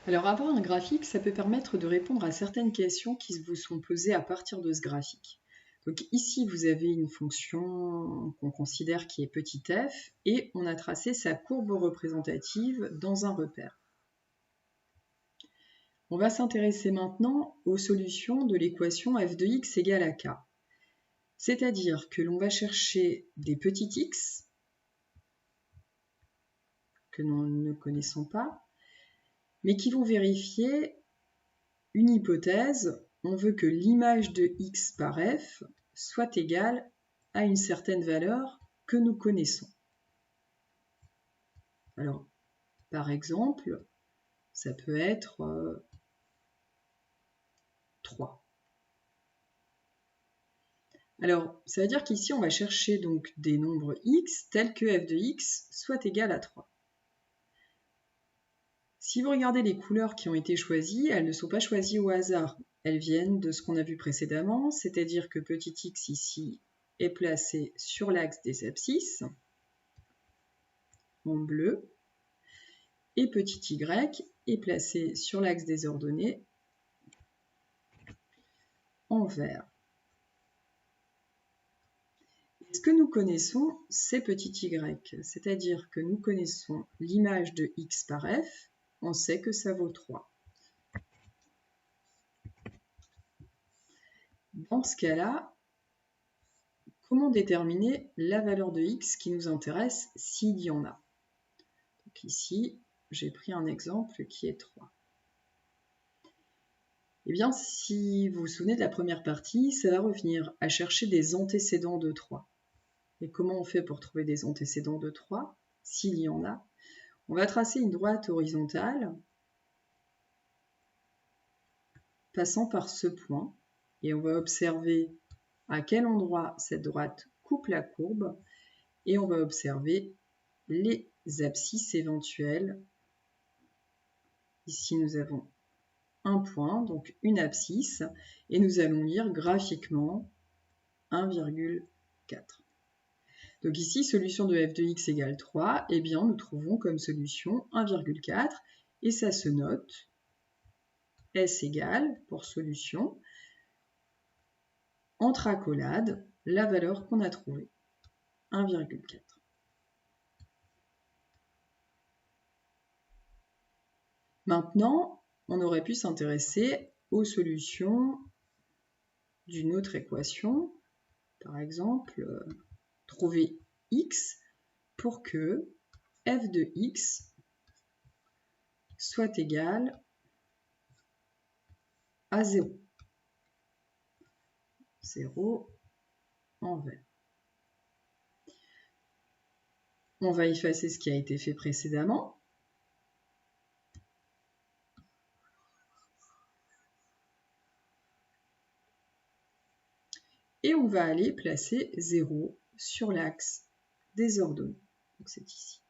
Alors avoir un graphique, ça peut permettre de répondre à certaines questions qui vous sont posées à partir de ce graphique. Donc ici, vous avez une fonction qu'on considère qui est petit f et on a tracé sa courbe représentative dans un repère. On va s'intéresser maintenant aux solutions de l'équation f de x égale à k. C'est-à-dire que l'on va chercher des petits x que nous ne connaissons pas, mais qui vont vérifier une hypothèse. On veut que l'image de x par f soit égale à une certaine valeur que nous connaissons. Alors, par exemple, ça peut être 3. Alors, ça veut dire qu'ici, on va chercher donc des nombres x tels que f de x soit égal à 3. Si vous regardez les couleurs qui ont été choisies, elles ne sont pas choisies au hasard. Elles viennent de ce qu'on a vu précédemment, c'est-à-dire que petit x ici est placé sur l'axe des abscisses, en bleu, et petit y est placé sur l'axe des ordonnées, en vert. Ce que nous connaissons, c'est petit y, c'est-à-dire que nous connaissons l'image de x par f, on sait que ça vaut 3. Dans ce cas-là, comment déterminer la valeur de x qui nous intéresse s'il y en a? Donc ici, j'ai pris un exemple qui est 3. Eh bien, si vous vous souvenez de la première partie, ça va revenir à chercher des antécédents de 3. Et comment on fait pour trouver des antécédents de 3, s'il y en a? On va tracer une droite horizontale passant par ce point, et on va observer à quel endroit cette droite coupe la courbe, et on va observer les abscisses éventuelles. Ici, nous avons un point, donc une abscisse, et nous allons lire graphiquement 1,4. Donc ici, solution de f de x égale 3, eh bien nous trouvons comme solution 1,4, et ça se note S égale, pour solution, entre accolades, la valeur qu'on a trouvée, 1,4. Maintenant, on aurait pu s'intéresser aux solutions d'une autre équation, par exemple, trouver x pour que f de x soit égal à 0. 0 en vert. On va effacer ce qui a été fait précédemment. Et on va aller placer 0 sur l'axe des ordonnées. Donc c'est ici.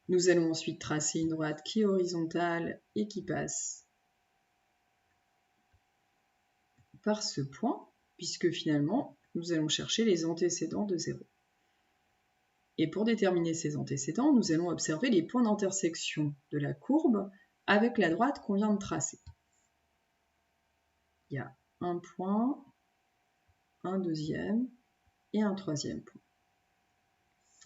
Nous allons ensuite tracer une droite qui est horizontale et qui passe par ce point, puisque finalement, nous allons chercher les antécédents de 0. Et pour déterminer ces antécédents, nous allons observer les points d'intersection de la courbe avec la droite qu'on vient de tracer. Il y a un point, un deuxième et un troisième point.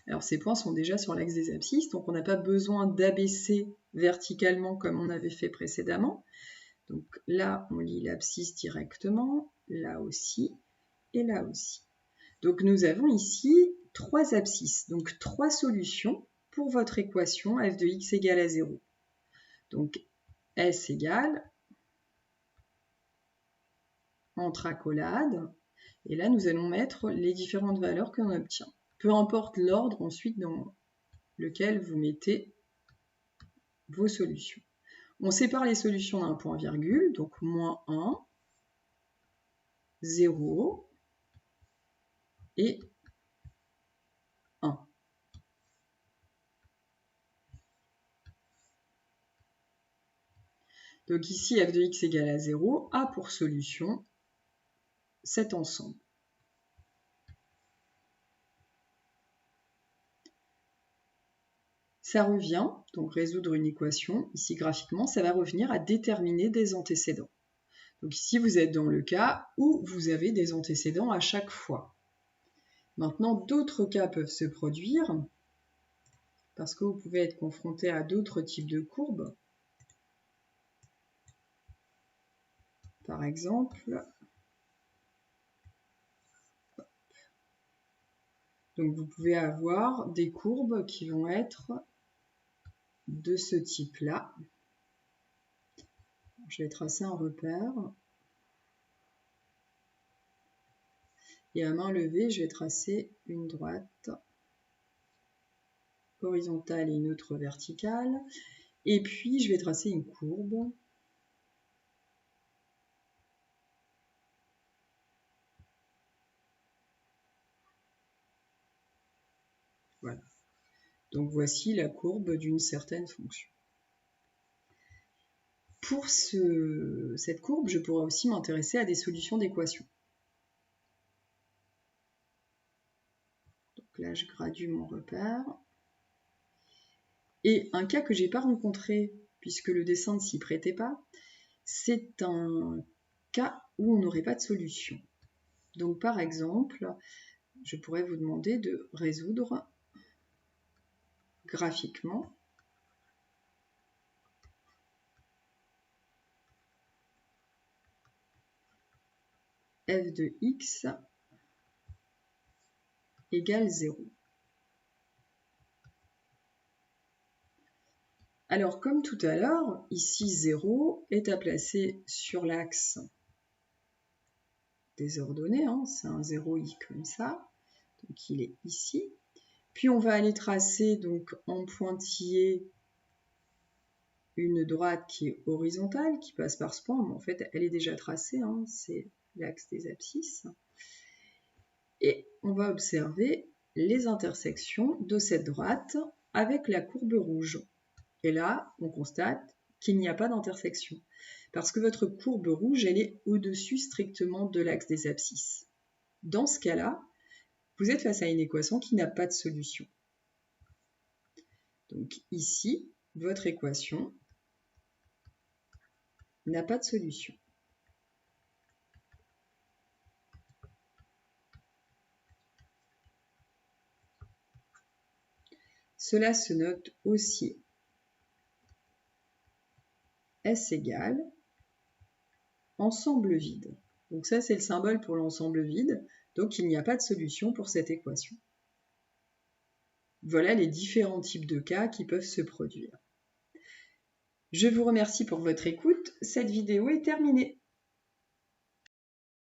Alors ces points sont déjà sur l'axe des abscisses, donc on n'a pas besoin d'abaisser verticalement comme on avait fait précédemment. Donc là, on lit l'abscisse directement, là aussi et là aussi. Donc nous avons ici 3 abscisses, donc 3 solutions pour votre équation f de x égale à 0. Donc S égale entre accolades, et là nous allons mettre les différentes valeurs que l'on obtient. Peu importe l'ordre ensuite dans lequel vous mettez vos solutions. On sépare les solutions d'un point virgule, donc moins 1, 0 et 1. Donc ici, f de x égale à 0 a pour solution cet ensemble. Ça revient, donc résoudre une équation, ici graphiquement, ça va revenir à déterminer des antécédents. Donc ici, vous êtes dans le cas où vous avez des antécédents à chaque fois. Maintenant, d'autres cas peuvent se produire, parce que vous pouvez être confronté à d'autres types de courbes. Par exemple, donc vous pouvez avoir des courbes qui vont être de ce type-là. Je vais tracer un repère. Et à main levée, je vais tracer une droite horizontale et une autre verticale. Et puis, je vais tracer une courbe. Voilà. Donc, voici la courbe d'une certaine fonction. Pour cette courbe, je pourrais aussi m'intéresser à des solutions d'équations. Donc là, je gradue mon repère. Et un cas que je n'ai pas rencontré, puisque le dessin ne s'y prêtait pas, c'est un cas où on n'aurait pas de solution. Donc par exemple, je pourrais vous demander de résoudre graphiquement f de x égale 0. Alors comme tout à l'heure, ici 0 est à placer sur l'axe des ordonnées, hein, c'est un 0i comme ça, donc il est ici. Puis on va aller tracer donc en pointillé une droite qui est horizontale, qui passe par ce point, mais en fait elle est déjà tracée, hein, c'est l'axe des abscisses. Et on va observer les intersections de cette droite avec la courbe rouge. Et là, on constate qu'il n'y a pas d'intersection, parce que votre courbe rouge, elle est au-dessus strictement de l'axe des abscisses. Dans ce cas-là, vous êtes face à une équation qui n'a pas de solution. Donc ici, votre équation n'a pas de solution. Cela se note aussi S égale ensemble vide. Donc ça, c'est le symbole pour l'ensemble vide, donc il n'y a pas de solution pour cette équation. Voilà les différents types de cas qui peuvent se produire. Je vous remercie pour votre écoute. Cette vidéo est terminée.